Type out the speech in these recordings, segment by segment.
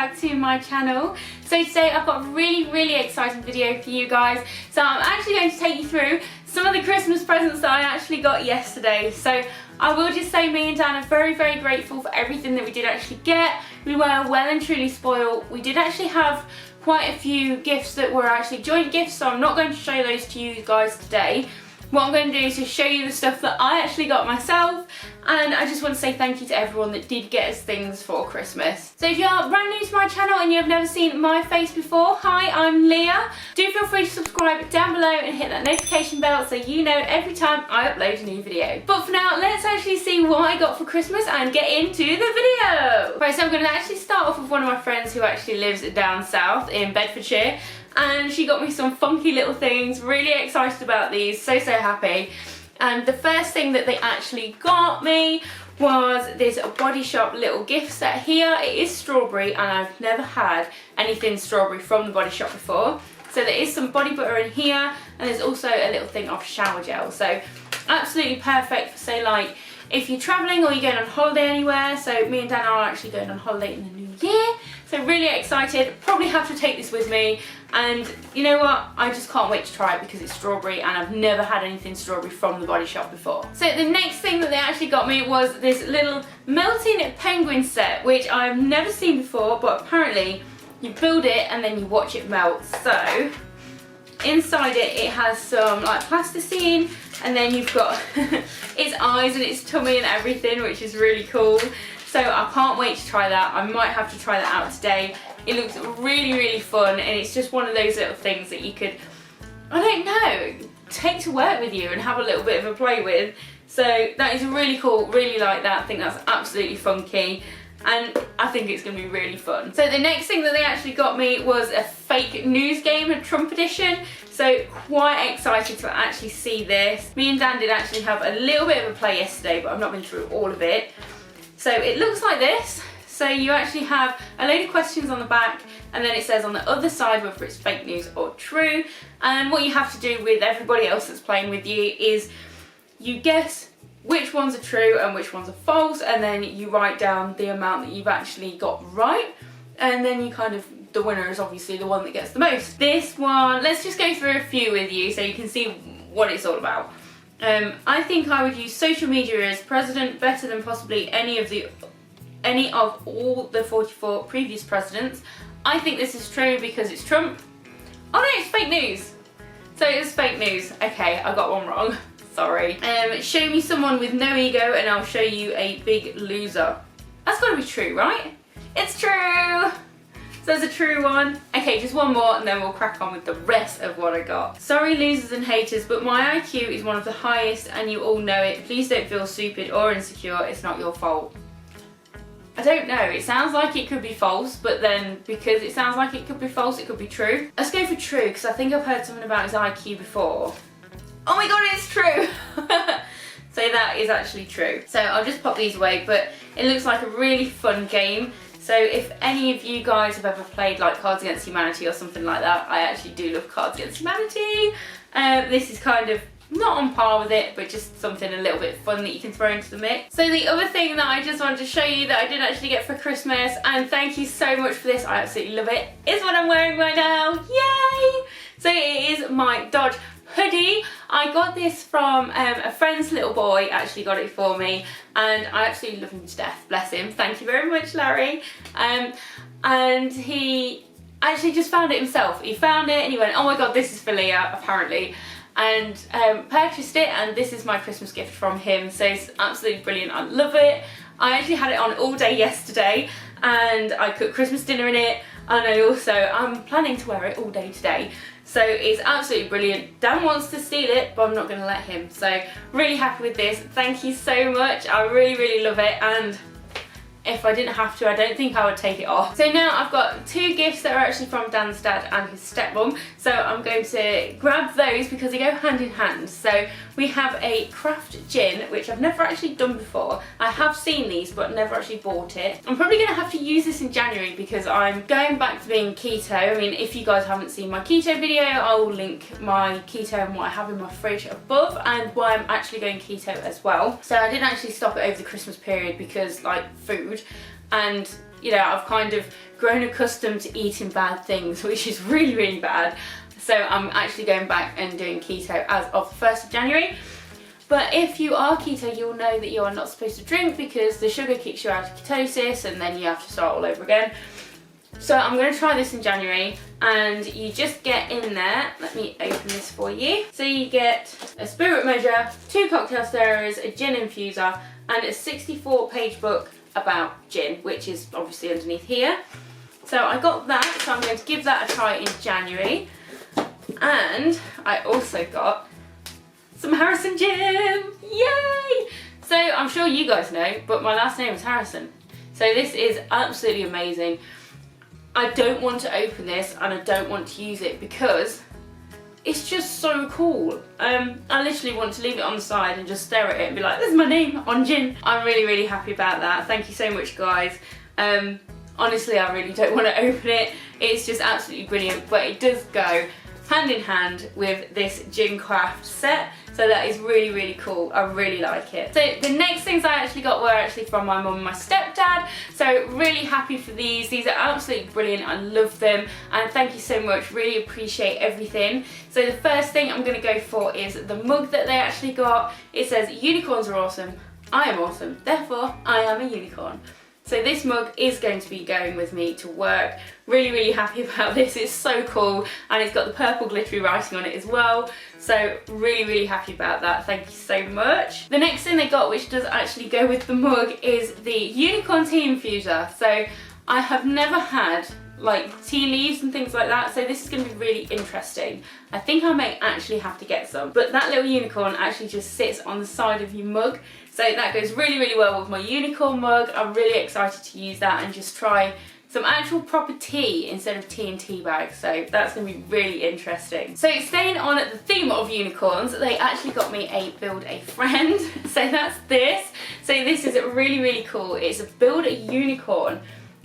back to my channel. So today I've got a really exciting video for you guys. So I'm actually going to take you through some of the Christmas presents that I actually got yesterday. So I will just say me and Dan are very grateful for everything that we did actually get. We were well and truly spoiled. We did actually have quite a few gifts that were actually joint gifts, so I'm not going to show those to you guys today. What I'm going to do is just show you the stuff that I actually got myself, and I just want to say thank you to everyone that did get us things for Christmas. So if you are brand new to my channel and you have never seen my face before, hi, I'm Leah. Do feel free to subscribe down below and hit that notification bell so you know every time I upload a new video. But for now, let's actually see what I got for Christmas and get into the video. Right, so I'm going to actually start off with one of my friends who actually lives down south in Bedfordshire. And she got me some funky little things, really excited about these, so happy. And the first thing that they actually got me was this Body Shop little gift set here. It is strawberry and I've never had anything strawberry from the Body Shop before. So there is some body butter in here, and there's also a little thing of shower gel. So absolutely perfect for, say, like if you're travelling or you're going on holiday anywhere. So me and Dan are actually going on holiday in the new year. So really excited, probably have to take this with me. And you know what, I just can't wait to try it because it's strawberry and I've never had anything strawberry from the Body Shop before. So the next thing that they actually got me was this little melting penguin set, which I've never seen before, but apparently you build it and then you watch it melt. So inside it has some like plasticine, and then you've got its eyes and its tummy and everything, which is really cool. So I can't wait to try that. I might have to try that out today. It looks really fun, and it's just one of those little things that you could, I don't know, take to work with you and have a little bit of a play with. So that is really cool, really like that. I think that's absolutely funky, and I think it's going to be really fun. So the next thing that they actually got me was a fake news game, a Trump edition. So quite excited to actually see this. Me and Dan did actually have a little bit of a play yesterday, but I've not been through all of it. So it looks like this. So you actually have a load of questions on the back, and then it says on the other side whether it's fake news or true. And what you have to do with everybody else that's playing with you is you guess which ones are true and which ones are false, and then you write down the amount that you've actually got right, and then you kind of, the winner is obviously the one that gets the most. This one, let's just go through a few with you so you can see what it's all about. I think I would use social media as president better than possibly any of all the 44 previous presidents. I think this is true because it's Trump. Oh no, it's fake news. So it's fake news. Okay, I got one wrong. Sorry. Show me someone with no ego and I'll show you a big loser. That's gotta be true, right? It's true! So there's a true one. Okay, just one more and then we'll crack on with the rest of what I got. Sorry losers and haters, but my IQ is one of the highest and you all know it. Please don't feel stupid or insecure, it's not your fault. I don't know, it sounds like it could be false, but then because it sounds like it could be false, it could be true. Let's go for true, because I think I've heard something about his IQ before. Oh my god, it's true! So that is actually true. So I'll just pop these away, but it looks like a really fun game. So if any of you guys have ever played like Cards Against Humanity or something like that, I actually do love Cards Against Humanity. This is kind of not on par with it, but just something a little bit fun that you can throw into the mix. So the other thing that I just wanted to show you that I did actually get for Christmas, and thank you so much for this, I absolutely love it, is what I'm wearing right now. Yay! So it is my Dodge hoodie. I got this from a friend's little boy, actually got it for me, and I absolutely love him to death, bless him. Thank you very much, Larry. And he actually just found it himself. He found it and he went, oh my god, this is for Leah, apparently. And purchased it, and this is my Christmas gift from him, so it's absolutely brilliant. I love it. I actually had it on all day yesterday and I cooked Christmas dinner in it, and I'm planning to wear it all day today. So it's absolutely brilliant. Dan wants to steal it, but I'm not going to let him. So really happy with this. Thank you so much. I really love it, and if I didn't have to, I don't think I would take it off. So now I've got two gifts that are actually from Dan's dad and his stepmom. So I'm going to grab those because they go hand in hand. So we have a craft gin, which I've never actually done before. I have seen these, but never actually bought it. I'm probably gonna have to use this in January because I'm going back to being keto. I mean, if you guys haven't seen my keto video, I will link my keto and what I have in my fridge above, and why I'm actually going keto as well. So I didn't actually stop it over the Christmas period because, like, food, and you know, I've kind of grown accustomed to eating bad things, which is really, really bad. So I'm actually going back and doing keto as of the 1st of January. But if you are keto, you'll know that you are not supposed to drink because the sugar kicks you out of ketosis and then you have to start all over again. So I'm going to try this in January, and you just get in there, let me open this for you. So you get a spirit measure, 2 cocktail stirrers, a gin infuser, and a 64-page book about gin, which is obviously underneath here. So I got that, so I'm going to give that a try in January. And I also got some Harrison gin, yay! So I'm sure you guys know, but my last name is Harrison. So this is absolutely amazing. I don't want to open this and I don't want to use it because it's just so cool. I literally want to leave it on the side and just stare at it and be like, this is my name on gin. I'm really, really happy about that. Thank you so much, guys. Honestly, I really don't want to open it. It's just absolutely brilliant, but it does go hand in hand with this gin craft set. So that is really, really cool. I really like it. So the next things I actually got were actually from my mum and my stepdad. So really happy for these. These are absolutely brilliant. I love them. And thank you so much. Really appreciate everything. So the first thing I'm going to go for is the mug that they actually got. It says, unicorns are awesome. I am awesome. Therefore, I am a unicorn. So this mug is going to be going with me to work. Really, really happy about this. It's so cool, and it's got the purple glittery writing on it as well. So really, really happy about that. Thank you so much. The next thing they got, which does actually go with the mug, is the unicorn tea infuser. So I have never had like tea leaves and things like that, so this is going to be really interesting. I think I may actually have to get some, but that little unicorn actually just sits on the side of your mug, so that goes really, really well with my unicorn mug. I'm really excited to use that and just try some actual proper tea instead of tea and tea bags, so that's going to be really interesting. So staying on the theme of unicorns, they actually got me a Build a Friend, so that's this. So this is really, really cool. It's a Build a Unicorn,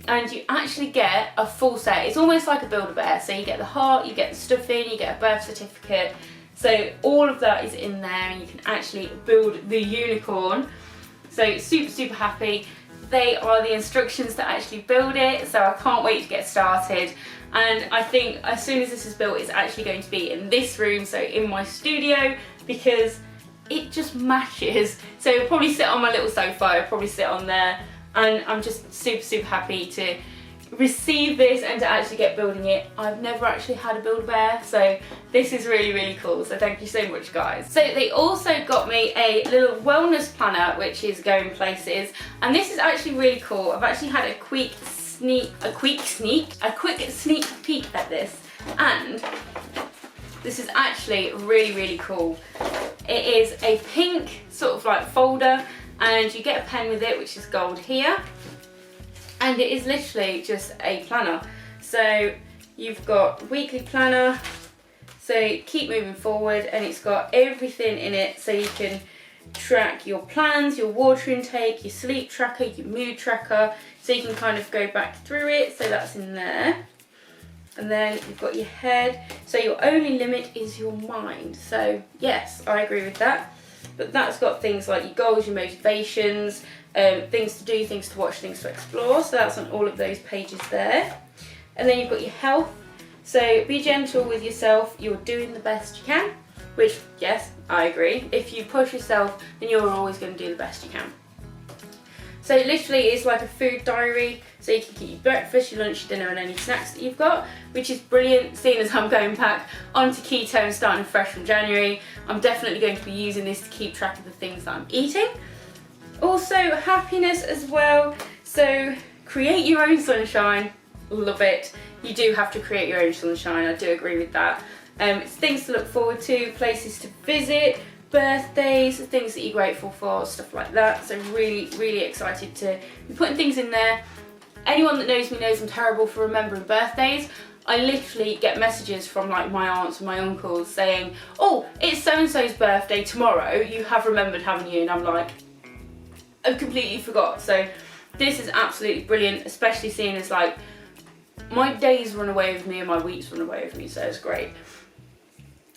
and you actually get a full set. It's almost like a Build-A-Bear, so you get the heart, you get the stuffing, you get a birth certificate, so all of that is in there, and you can actually build the unicorn. So super, super happy. They are the instructions to actually build it, so I can't wait to get started. And I think as soon as this is built, it's actually going to be in this room, so in my studio, because it just matches. So it'll probably sit on my little sofa, it'll probably sit on there, and I'm just super, super happy to receive this and to actually get building it. I've never actually had a Build-A-Bear, so this is really, really cool. So thank you so much, guys. So they also got me a little wellness planner, which is going places, and this is actually really cool. I've actually had a quick sneak peek at this, and this is actually really, really cool. It is a pink sort of like folder, and you get a pen with it, which is gold here, and it is literally just a planner. So you've got weekly planner, so keep moving forward, and it's got everything in it, so you can track your plans, your water intake, your sleep tracker, your mood tracker, so you can kind of go back through it. So that's in there. And then you've got your head, so your only limit is your mind. So yes, I agree with that. But that's got things like your goals, your motivations, things to do, things to watch, things to explore. So that's on all of those pages there. And then you've got your health. So be gentle with yourself. You're doing the best you can, which, yes, I agree. If you push yourself, then you're always going to do the best you can. So literally it's like a food diary, so you can keep your breakfast, your lunch, your dinner, and any snacks that you've got, which is brilliant, seeing as I'm going back onto keto and starting fresh from January. I'm definitely going to be using this to keep track of the things that I'm eating. Also happiness as well, so create your own sunshine, love it. You do have to create your own sunshine, I do agree with that. It's things to look forward to, places to visit, birthdays, things that you're grateful for, stuff like that. So really, really excited to be putting things in there. Anyone that knows me knows I'm terrible for remembering birthdays. I literally get messages from like my aunts and my uncles saying, oh, it's so-and-so's birthday tomorrow, you have remembered, haven't you? And I'm like, I've completely forgot. So this is absolutely brilliant, especially seeing as like my days run away with me and my weeks run away with me, so it's great.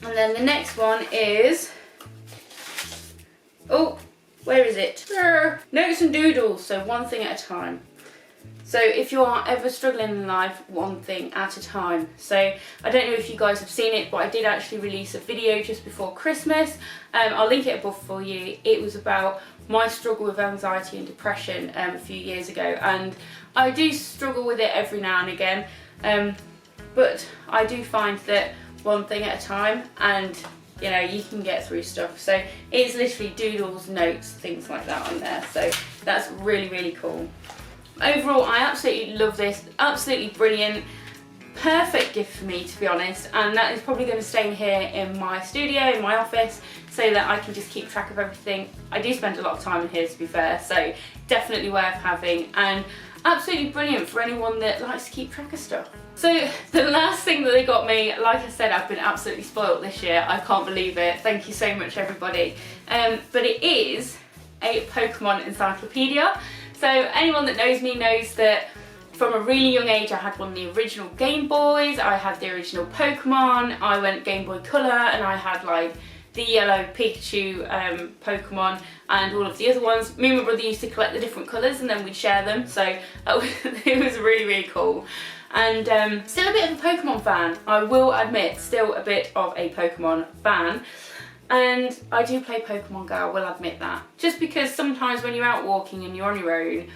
And then the next one is, oh, where is it? Notes and doodles, so one thing at a time. So if you are ever struggling in life, one thing at a time. So I don't know if you guys have seen it, but I did actually release a video just before Christmas. I'll link it above for you. It was about my struggle with anxiety and depression a few years ago, and I do struggle with it every now and again, but I do find that one thing at a time, and you know, you can get through stuff. So it's literally doodles, notes, things like that on there, so that's really, really cool. Overall, I absolutely love this, absolutely brilliant, perfect gift for me, to be honest, and that is probably going to stay here in my studio, in my office, so that I can just keep track of everything. I do spend a lot of time in here, to be fair, so definitely worth having, and absolutely brilliant for anyone that likes to keep track of stuff. So the last thing that they got me, like I said, I've been absolutely spoiled this year. I can't believe it. Thank you so much, everybody. But it is a Pokemon encyclopedia. So anyone that knows me knows that from a really young age I had one of the original Game Boys, I had the original Pokemon, I went Game Boy Color, and I had like the yellow Pikachu Pokemon and all of the other ones. Me and my brother used to collect the different colours and then we'd share them, so it was really, really cool. And still a bit of a Pokemon fan, I will admit, still a bit of a Pokemon fan. And I do play Pokemon Go, I will admit that. Just because sometimes when you're out walking and you're on your own,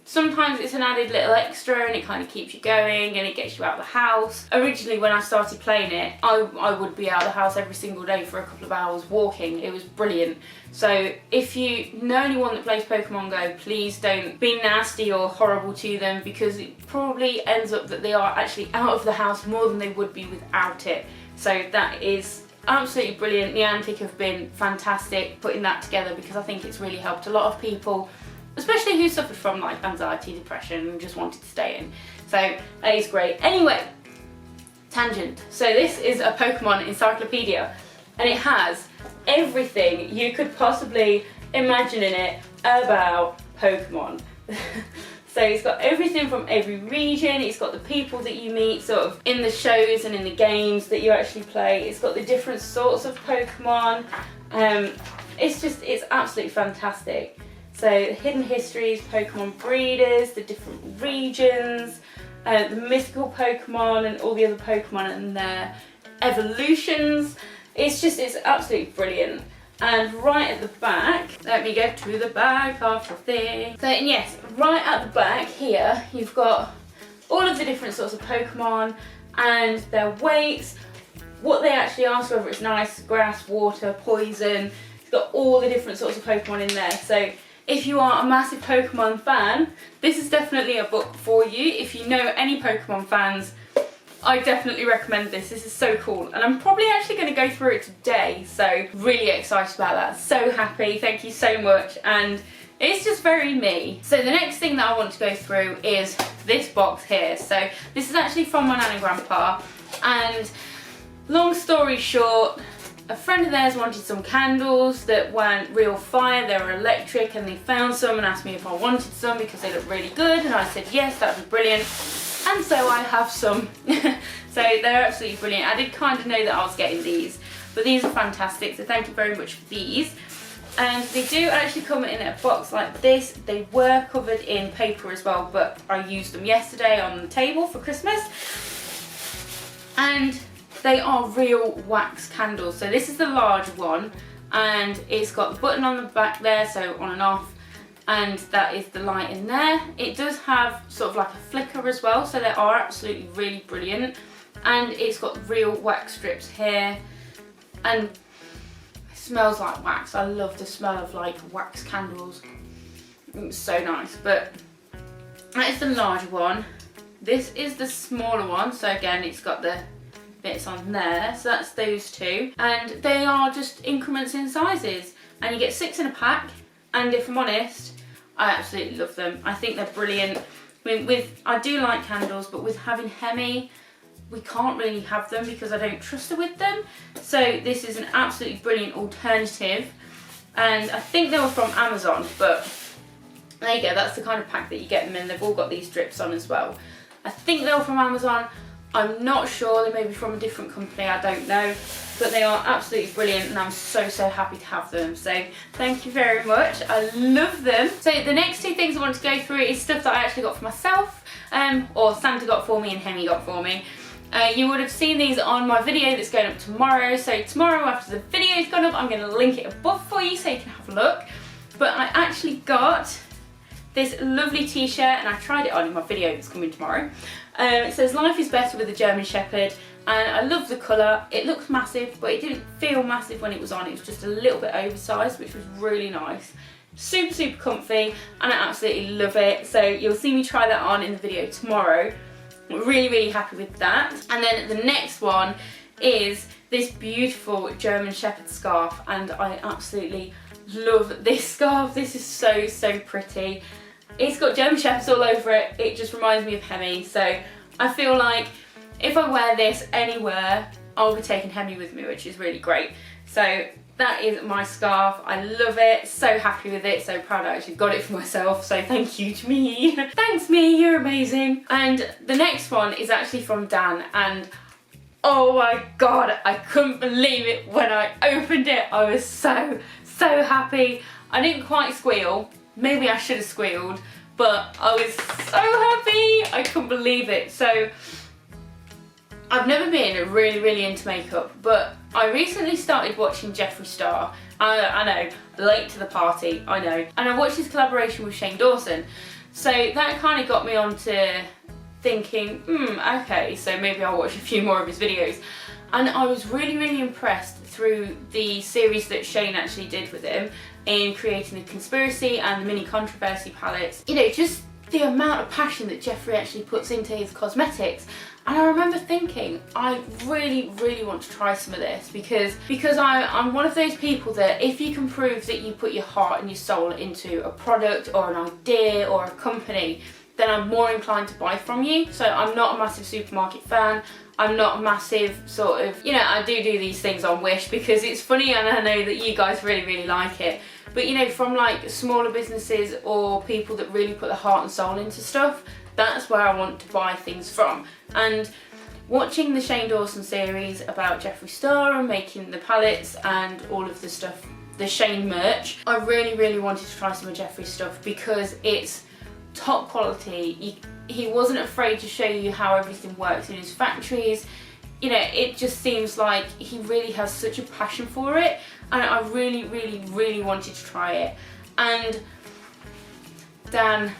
sometimes it's an added little extra and it kind of keeps you going and it gets you out of the house. Originally when I started playing it, I would be out of the house every single day for a couple of hours walking. It was brilliant. So if you know anyone that plays Pokemon Go, please don't be nasty or horrible to them, because it probably ends up that they are actually out of the house more than they would be without it. So that is absolutely brilliant. Niantic have been fantastic putting that together, because I think it's really helped a lot of people, especially who suffered from like anxiety, depression and just wanted to stay in. So that is great. Anyway, tangent. So this is a Pokemon encyclopedia and it has everything you could possibly imagine in it about Pokemon. So it's got everything from every region, it's got the people that you meet sort of in the shows and in the games that you actually play, it's got the different sorts of Pokemon, it's absolutely fantastic. So hidden histories, Pokemon breeders, the different regions, the mythical Pokemon and all the other Pokemon and their evolutions. It's absolutely brilliant. And right at the back, let me get to the back of the thing. So yes, right at the back here, you've got all of the different sorts of Pokemon and their weights, what they actually are, so whether it's nice, grass, water, poison. It's got all the different sorts of Pokemon in there. So if you are a massive Pokemon fan, this is definitely a book for you. If you know any Pokemon fans, I definitely recommend this. This is so cool, and I'm probably actually going to go through it today, so really excited about that. So happy, thank you so much, and it's just very me. So the next thing that I want to go through is this box here. So this is actually from my nan and grandpa, and long story short, a friend of theirs wanted some candles that weren't real fire, they were electric, and they found some and asked me if I wanted some because they looked really good, and I said yes, that would be brilliant. And so I have some. So they're absolutely brilliant. I did kind of know that I was getting these, but these are fantastic, so thank you very much for these. And they do actually come in a box like this. They were covered in paper as well, but I used them yesterday on the table for Christmas. And they are real wax candles. So this is the large one, and it's got the button on the back there, so on and off. And that is the light in there. It does have sort of like a flicker as well, so they are absolutely really brilliant. And it's got real wax strips here, and it smells like wax. I love the smell of like wax candles. It's so nice. But that is the larger one. This is the smaller one, so again it's got the bits on there, so that's those two, and they are just increments in sizes, and you get 6 in a pack. And if I'm honest, I absolutely love them. I think they're brilliant. I mean, I do like candles, but with having Hemi, we can't really have them because I don't trust her with them. So this is an absolutely brilliant alternative. And I think they were from Amazon, but there you go, that's the kind of pack that you get them in. They've all got these strips on as well. I think they were from Amazon. I'm not sure, they may be from a different company, I don't know. but they are absolutely brilliant and I'm so happy to have them. So thank you very much. I love them. So the next two things I want to go through is stuff that I actually got for myself, or Santa got for me and Hemi got for me. You would have seen these on my video that's going up tomorrow. So tomorrow after the video's gone up, I'm going to link it above for you so you can have a look. But I actually got this lovely t-shirt and I tried it on in my video that's coming tomorrow. It says life is better with a German Shepherd, and I love the colour. It looks massive, but it didn't feel massive when it was on. It was just a little bit oversized, which was really nice. Super comfy, and I absolutely love it. So you'll see me try that on in the video tomorrow. I'm really happy with that. And then the next one is this beautiful German Shepherd scarf, and I absolutely love this scarf. This is so pretty. It's got German Shepherds all over it. It just reminds me of Hemi, so I feel like if I wear this anywhere, I'll be taking Hemi with me, which is really great. So that is my scarf. I love it, so happy with it, so proud I actually got it for myself, so thank you to me. Thanks me, you're amazing. And the next one is actually from Dan, and oh my god, I couldn't believe it when I opened it. I was so happy. I didn't quite squeal. Maybe I should have squealed, but I was so happy. I couldn't believe it. So I've never been really into makeup, but I recently started watching Jeffree Star. I know, late to the party, I know. And I watched his collaboration with Shane Dawson. So that kind of got me onto thinking, okay, so maybe I'll watch a few more of his videos. And I was really impressed through the series that Shane actually did with him in creating the Conspiracy and the Mini Controversy palettes. You know, just the amount of passion that Jeffree actually puts into his cosmetics. And I remember thinking, I really want to try some of this because I'm one of those people that if you can prove that you put your heart and your soul into a product or an idea or a company, then I'm more inclined to buy from you. So I'm not a massive supermarket fan. I'm not a massive sort of, you know, I do these things on Wish because it's funny and I know that you guys really like it. But you know, from like smaller businesses or people that really put their heart and soul into stuff, that's where I want to buy things from. And watching the Shane Dawson series about Jeffree Star and making the palettes and all of the stuff, the Shane merch, I really wanted to try some of Jeffree's stuff because it's top quality. He wasn't afraid to show you how everything works in his factories. You know, it just seems like he really has such a passion for it, and I really wanted to try it. And Dan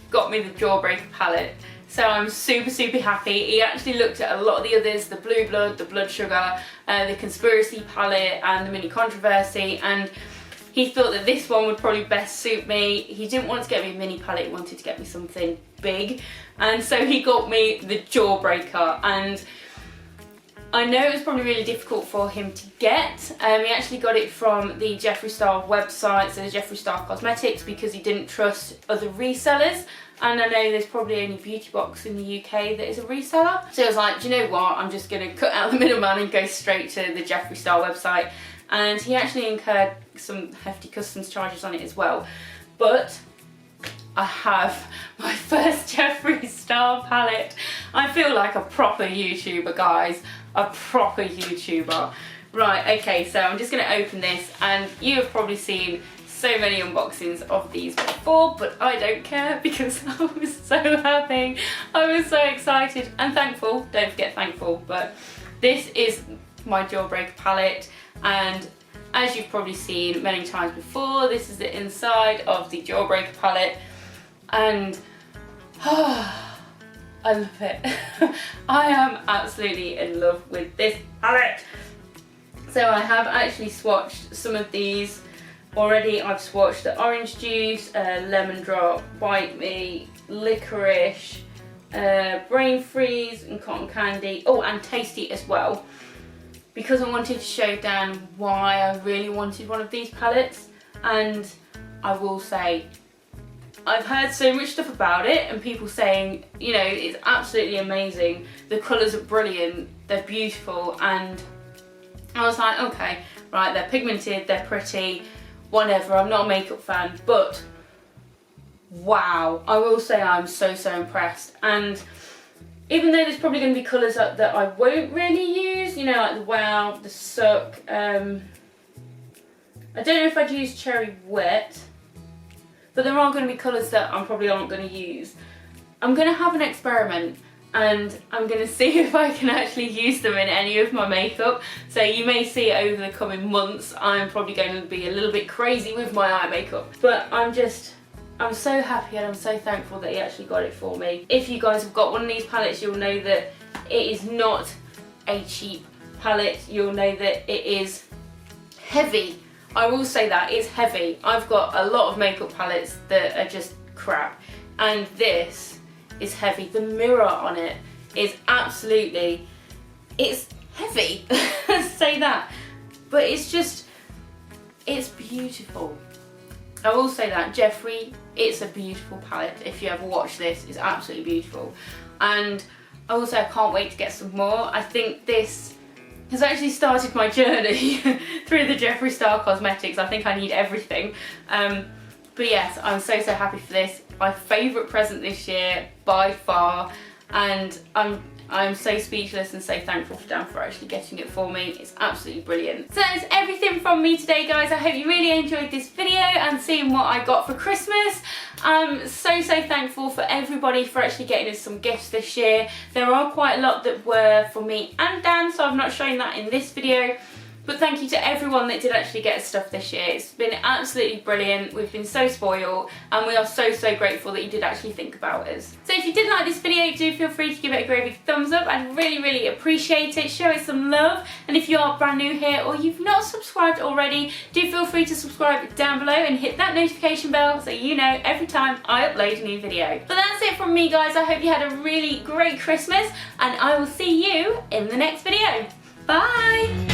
got me the Jawbreak palette, so I'm super happy. He actually looked at a lot of the others, the Blue Blood, the Blood Sugar, the Conspiracy palette and the Mini Controversy, and he thought that this one would probably best suit me. He didn't want to get me a mini palette, he wanted to get me something big. And so he got me the Jawbreaker, and I know it was probably really difficult for him to get. He actually got it from the Jeffree Star website, so the Jeffree Star Cosmetics, because he didn't trust other resellers. And I know there's probably only Beauty Box in the UK that is a reseller. So I was like, do you know what? I'm just gonna cut out the middleman and go straight to the Jeffree Star website. And he actually incurred some hefty customs charges on it as well. But I have my first Jeffree Star palette. I feel like a proper YouTuber, guys. A proper YouTuber. Right, okay, so I'm just gonna open this, and you have probably seen so many unboxings of these before, but I don't care because I was so happy. I was so excited and thankful. Don't forget thankful, but this is my Jawbreak palette, and as you've probably seen many times before, this is the inside of the Jawbreak palette, and I love it. I am absolutely in love with this palette. So I have actually swatched some of these already. I've swatched the orange juice, lemon drop, bite me, licorice, brain freeze and cotton candy. Oh, and tasty as well. Because I wanted to show Dan why I really wanted one of these palettes. And I will say, I've heard so much stuff about it and people saying, you know, it's absolutely amazing. The colours are brilliant, they're beautiful, and I was like, okay, right, they're pigmented, they're pretty, whatever, I'm not a makeup fan, but wow, I will say I'm so impressed. And even though there's probably going to be colours that I won't really use, you know, like the Wow, the Suck. I don't know if I'd use Cherry Wet, but there are going to be colours that I'm probably aren't going to use. I'm going to have an experiment and I'm going to see if I can actually use them in any of my makeup. So you may see over the coming months I'm probably going to be a little bit crazy with my eye makeup. But I'm so happy and I'm so thankful that he actually got it for me. If you guys have got one of these palettes, you'll know that it is not a cheap palette. You'll know that it is heavy. I will say that, it's heavy. I've got a lot of makeup palettes that are just crap, and this is heavy. The mirror on it is absolutely, it's heavy, say that, but it's just, it's beautiful. I will say that, Jeffree, it's a beautiful palette. If you ever watch this, it's absolutely beautiful. And I will say I can't wait to get some more. I think this has actually started my journey through the Jeffree Star cosmetics. I think I need everything. But yes, I'm so happy for this. My favourite present this year by far, and I'm so speechless and so thankful for Dan for actually getting it for me. It's absolutely brilliant. So that's everything from me today, guys. I hope you really enjoyed this video and seeing what I got for Christmas. I'm so thankful for everybody for actually getting us some gifts this year. There are quite a lot that were for me and Dan, so I'm not showing that in this video. But thank you to everyone that did actually get us stuff this year. It's been absolutely brilliant. We've been so spoiled and we are so grateful that you did actually think about us. So if you did like this video, do feel free to give it a great big thumbs up. I'd really appreciate it. Show it some love. And if you are brand new here or you've not subscribed already, do feel free to subscribe down below and hit that notification bell so you know every time I upload a new video. But that's it from me, guys. I hope you had a really great Christmas and I will see you in the next video. Bye!